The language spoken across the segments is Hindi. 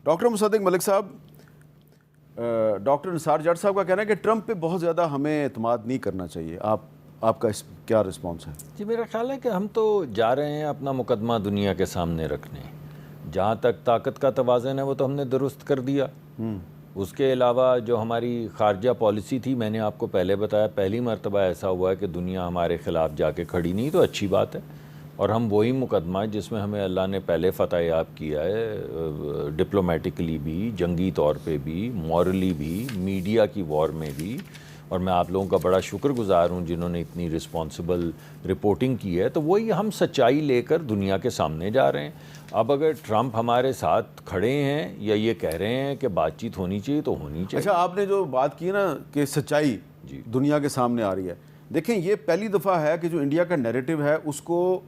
डॉक्टर मुसद्दिक मलिक साहब, डॉक्टर निसार जट साहब का कहना है कि ट्रंप पे बहुत ज़्यादा हमें एतमाद नहीं करना चाहिए। आपका इस क्या रिस्पॉन्स है? जी, मेरा ख्याल है कि हम तो जा रहे हैं अपना मुकदमा दुनिया के सामने रखने। जहाँ तक ताकत का तवाज़न है वो तो हमने दुरुस्त कर दिया। उसके अलावा जो हमारी खारजा पॉलिसी थी, मैंने आपको पहले बताया, पहली मरतबा ऐसा हुआ है कि दुनिया हमारे ख़िलाफ़ जाके खड़ी नहीं, तो अच्छी बात है। और हम वही मुकदमा जिसमें हमें अल्लाह ने पहले फ़तह याब किया है, डिप्लोमेटिकली भी, जंगी तौर पे भी, मॉरली भी, मीडिया की वॉर में भी। और मैं आप लोगों का बड़ा शुक्रगुज़ार हूँ जिन्होंने इतनी रिस्पॉन्सिबल रिपोर्टिंग की है। तो वही हम सच्चाई लेकर दुनिया के सामने जा रहे हैं। अब अगर ट्रंप हमारे साथ खड़े हैं या ये कह रहे हैं कि बातचीत होनी चाहिए, तो होनी चाहिए। अच्छा, आपने जो बात की ना कि सच्चाई जी दुनिया के सामने आ रही है, देखें ये पहली दफ़ा है कि जो इंडिया का नैरेटिव है उसको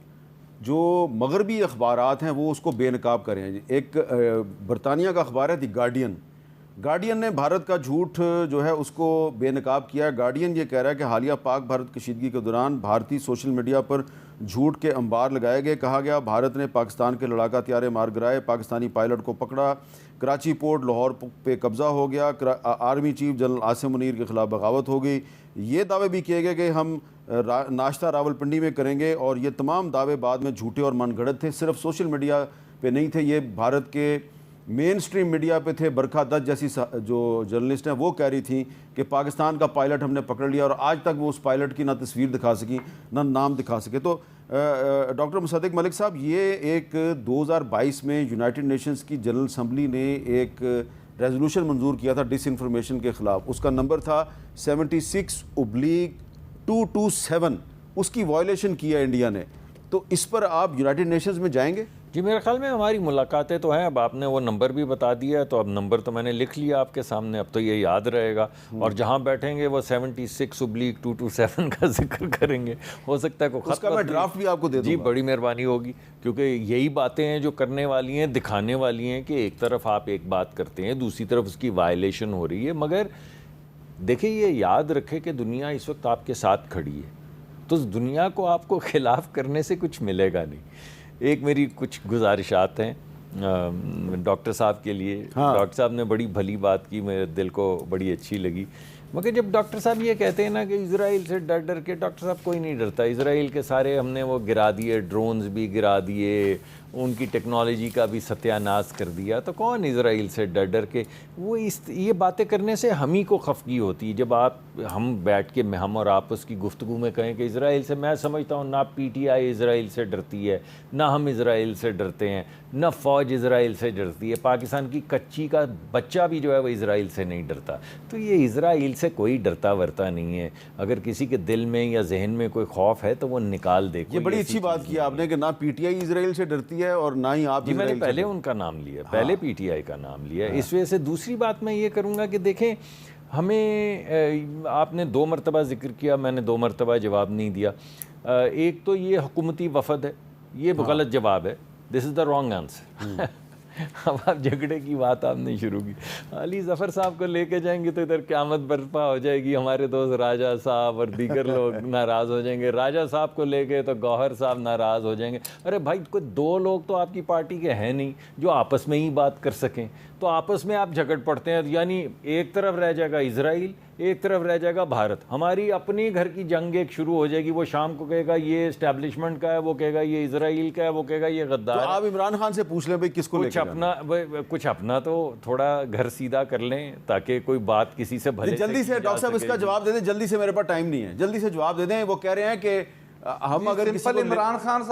जो मगरबी अखबारात हैं वो उसको बेनकाब करें। एक बरतानिया का अखबार है द गार्डियन ने भारत का झूठ जो है उसको बेनकाब किया है। गार्डियन ये कह रहा है कि हालिया पाक भारत कशीदगी के दौरान भारतीय सोशल मीडिया पर झूठ के अंबार लगाए गए। कहा गया भारत ने पाकिस्तान के लड़ाका त्यारे मार गिराए, पाकिस्तानी पायलट को पकड़ा, कराची पोर्ट लाहौर पे कब्ज़ा हो गया, army chief general Asim Munir के ख़िलाफ़ बगावत हो गई। ये दावे भी किए गए कि हम नाश्ता रावलपिंडी में करेंगे, और ये तमाम दावे बाद में झूठे और मनगढ़ंत थे, सिर्फ सोशल मीडिया पे नहीं थे, ये भारत के मेन स्ट्रीम मीडिया पे थे। बरखा दत्त जैसी जो जर्नलिस्ट हैं वो कह रही थी कि पाकिस्तान का पायलट हमने पकड़ लिया, और आज तक वो उस पायलट की ना तस्वीर दिखा सकी ना नाम दिखा सके। तो डॉक्टर मुसद्दिक मलिक साहब, ये एक 2022 में यूनाइटेड नेशंस की जनरल असम्बली ने एक रेजोल्यूशन मंजूर किया था डिसइंफॉर्मेशन के ख़िलाफ़। उसका नंबर था 76/227। उसकी वायलेशन की है इंडिया ने। तो इस पर आप यूनाइटेड नेशंस में जाएंगे? जी, मेरे ख्याल में हमारी मुलाकातें तो हैं। अब आपने वो नंबर भी बता दिया, तो अब नंबर तो मैंने लिख लिया आपके सामने, अब तो ये याद रहेगा। और जहाँ बैठेंगे वो 76/227 का जिक्र करेंगे। हो सकता है को उसका मैं ड्राफ्ट भी आपको दे दूंगा। जी, बड़ी मेहरबानी होगी, क्योंकि यही बातें हैं जो करने वाली हैं, दिखाने वाली हैं कि एक तरफ आप एक बात करते हैं, दूसरी तरफ उसकी वायलेशन हो रही है। मगर देखिए, ये याद रखें कि दुनिया इस वक्त आपके साथ खड़ी है, तो उस दुनिया को आपको खिलाफ करने से कुछ मिलेगा नहीं। एक मेरी कुछ गुजारिशात हैं डॉक्टर साहब के लिए। हाँ। डॉक्टर साहब ने बड़ी भली बात की, मेरे दिल को बड़ी अच्छी लगी। मगर जब डॉक्टर साहब ये कहते हैं ना कि इज़राइल से डर डर के, डॉक्टर साहब कोई नहीं डरता। इज़राइल के सारे हमने वो गिरा दिए, ड्रोन्स भी गिरा दिए, उनकी टेक्नोलॉजी का भी सत्यानाश कर दिया, तो कौन इज़राइल से डर डर के वो ये बातें करने से हम ही को खफगी होती है। जब हम बैठ के हम और आपस की गुफ्तगू में कहें कि इज़राइल से, मैं समझता हूँ ना पीटीआई इज़राइल से डरती है, ना हम इज़राइल से डरते हैं, ना फ़ौज इज़राइल से डरती है, पाकिस्तान की कच्ची का बच्चा भी जो है वो इज़राइल से नहीं डरता। तो ये इज़राइल से कोई डरता वरता नहीं है। अगर किसी के दिल में या जहन में कोई खौफ है तो वो निकाल दे। ये बड़ी अच्छी बात की आपने कि ना पीटीआई इजराइल से डरती है और ना ही आप। जी, मैंने पहले उनका नाम लिया। हाँ। पहले पीटीआई का नाम लिया। हाँ। इस वजह से दूसरी बात मैं ये करूँगा कि देखें, हमें आपने 2 मरतबा जिक्र किया, मैंने 2 मरतबा जवाब नहीं दिया। एक तो ये हुकूमती वफद है, ये गलत जवाब है, this is the wrong answer. अब आप झगड़े की बात आपने शुरू की। अली ज़फ़र साहब को लेके जाएंगे तो इधर क़यामत बर्पा हो जाएगी, हमारे दोस्त राजा साहब और दीगर लोग नाराज़ हो जाएंगे। राजा साहब को लेके तो गौहर साहब नाराज़ हो जाएंगे। अरे भाई, कोई 2 लोग तो आपकी पार्टी के हैं नहीं जो आपस में ही बात कर सकें, तो आपस में आप झगड़ पड़ते हैं। यानी एक तरफ रह जाएगा इज़राइल, एक तरफ रह जाएगा भारत। हमारी अपनी घर की जंग एक शुरू हो जाएगी। वो शाम को कहेगा ये इस्टेब्लिशमेंट का है, वो कहेगा ये इज़राइल का है, वो कहेगा ये गद्दार है। तो आप इमरान खान से पूछ लें भाई किसको लेकर कुछ अपना तो थोड़ा घर सीधा कर लें, ताकि कोई बात किसी से भले जल्दी से। डॉक्टर साहब इसका जवाब दे दें जल्दी से, मेरे पास टाइम नहीं है, जल्दी से जवाब दे दें। वो कह रहे हैं कि हम अगर इमरान खान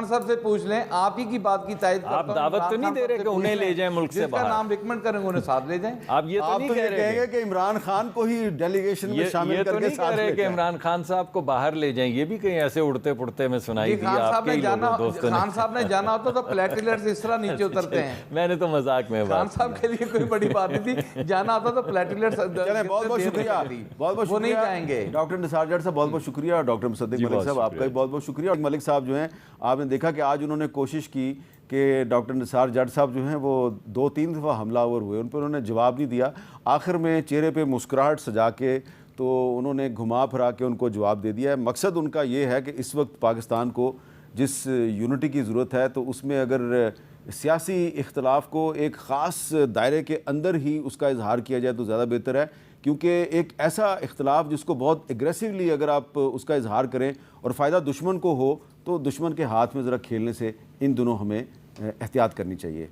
साहब से पूछ लें, आप ही की बात की तायद करता हूं। आप दावत तो नहीं दे रहे कि उन्हें ले जाएं मुल्क से बाहर, नाम रिकमेंड करेंगे उन्हें साथ ले जाएं। आप ये तो नहीं कह रहे कि इमरान खान को ही डेलीगेशन में शामिल करके साथ ले जाएं, कि इमरान खान साहब को बाहर ले जाएं। ये भी कहीं ऐसे उड़ते पुड़ते में सुनाई दिया आपके ही लोगों दोस्तों ने। खान साहब ने जाना होता तो प्लेटिलेट्स इस तरह नीचे उतरते हैं। मैंने तो मजाक में, खान साहब के लिए कोई बड़ी बात नहीं थी, जाना होता तो प्लेटिलेट्स। बहुत बहुत शुक्रिया, बहुत बहुत वो नहीं जाएंगे। डॉक्टर निसार जट साहब बहुत बहुत शुक्रिया। डॉक्टर मुसद्दिक मलिक साहब आपका भी बहुत बहुत शुक्रिया। मलिक साहब जो हैं, आपने देखा कि आज उन्होंने कोशिश की कि डॉक्टर निसार जट साहब जो हैं वो 2-3 दफ़ा हमलावर हुए, उन पर उन्होंने जवाब नहीं दिया। आखिर में चेहरे पे मुस्कुराहट सजा के तो उन्होंने घुमा फिरा के उनको जवाब दे दिया है। मकसद उनका ये है कि इस वक्त पाकिस्तान को जिस यूनिटी की ज़रूरत है, तो उसमें अगर सियासी इख्तलाफ को एक ख़ास दायरे के अंदर ही उसका इजहार किया जाए तो ज़्यादा बेहतर है, क्योंकि एक ऐसा इख्तलाफ जिसको बहुत एग्रेसिवली अगर आप उसका इजहार करें और फ़ायदा दुश्मन को हो तो दुश्मन के हाथ में ज़रा खेलने से इन दोनों हमें एहतियात करनी चाहिए।